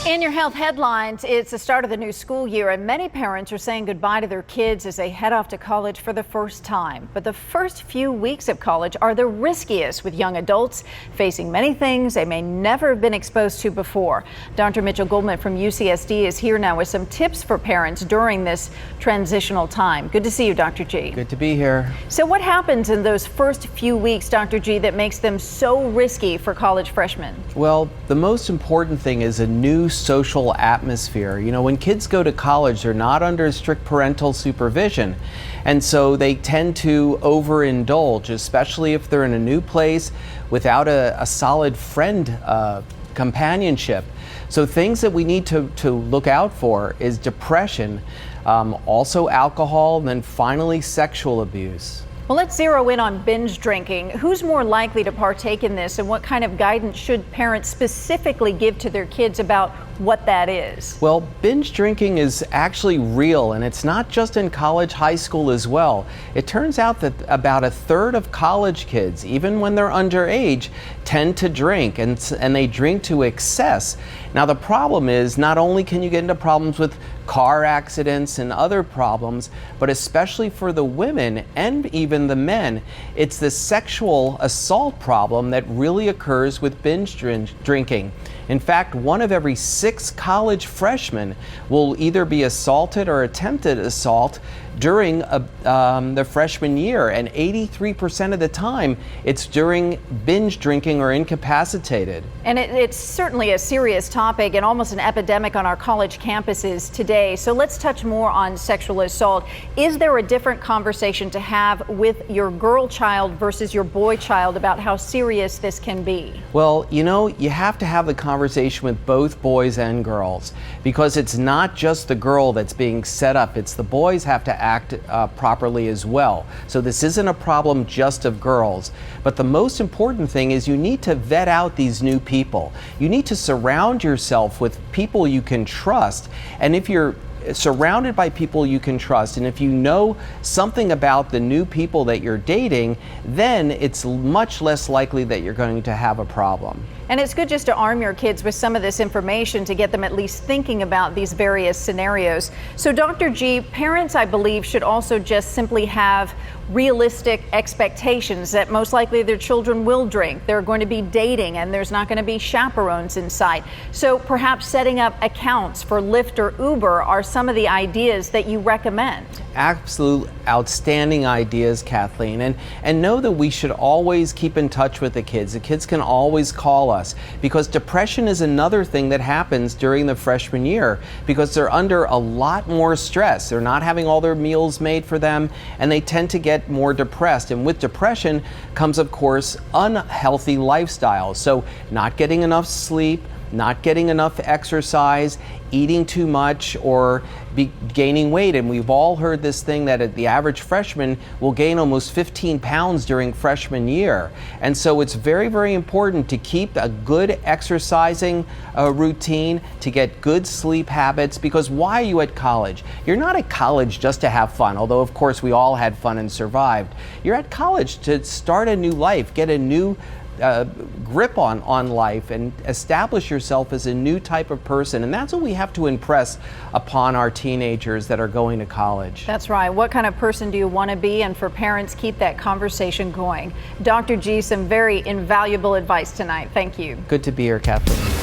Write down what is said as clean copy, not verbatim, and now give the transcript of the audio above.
In your health headlines, it's the start of the new school year, and many parents are saying goodbye to their kids as they head off to college for the first time. But the first few weeks of college are the riskiest, with young adults facing many things they may never have been exposed to before. Dr. Mitchel Goldman from UCSD is here now with some tips for parents during this transitional time. Good to see you, Dr. G. Good to be here. So what happens in those first few weeks, Dr. G, that makes them so risky for college freshmen? Well, the most important thing is a new social atmosphere. You know, when kids go to college, they're not under strict parental supervision. And so they tend to overindulge, especially if they're in a new place without a solid friend companionship. So things that we need to look out for is depression, also alcohol, and then finally sexual abuse. Well, let's zero in on binge drinking. Who's more likely to partake in this, and what kind of guidance should parents specifically give to their kids about what that is? Well, binge drinking is actually real, and it's not just in college, high school as well. It turns out that about a third of college kids, even when they're underage, tend to drink, and they drink to excess. Now, the problem is not only can you get into problems with car accidents and other problems, but especially for the women and even the men, it's the sexual assault problem that really occurs with binge drinking. In fact, 1 of every 6 college freshmen will either be assaulted or attempted assault during the freshman year, and 83% of the time it's during binge drinking or incapacitated. And it's certainly a serious topic and almost an epidemic on our college campuses today. So let's touch more on sexual assault. Is there a different conversation to have with your girl child versus your boy child about how serious this can be? Well, you know, you have to have the conversation with both boys and girls, because it's not just the girl that's being set up, it's the boys have to act properly as well. So this isn't a problem just of girls. But the most important thing is you need to vet out these new people. You need to surround yourself with people you can trust. And if you're surrounded by people you can trust, and if you know something about the new people that you're dating, then it's much less likely that you're going to have a problem. And it's good just to arm your kids with some of this information to get them at least thinking about these various scenarios. So Dr. G, parents, I believe, should also just simply have realistic expectations that most likely their children will drink, they're going to be dating, and there's not going to be chaperones in sight. So perhaps setting up accounts for Lyft or Uber are some of the ideas that you recommend. Absolute outstanding ideas, Kathleen, and know that we should always keep in touch with the kids. The kids can always call us, because depression is another thing that happens during the freshman year, because they're under a lot more stress. They're not having all their meals made for them, and they tend to get more depressed. And with depression comes, of course, unhealthy lifestyles. So not getting enough sleep, not getting enough exercise, eating too much, or gaining weight. And we've all heard this thing that the average freshman will gain almost 15 pounds during freshman year. And so it's very, very important to keep a good exercising routine, to get good sleep habits, because why are you at college? You're not at college just to have fun, although of course we all had fun and survived. You're at college to start a new life, get a new grip on life, and establish yourself as a new type of person. And that's what we have to impress upon our teenagers that are going to college. That's right. What kind of person do you want to be? And for parents, keep that conversation going. Dr. G, some very invaluable advice tonight. Thank you. Good to be here, Kathleen.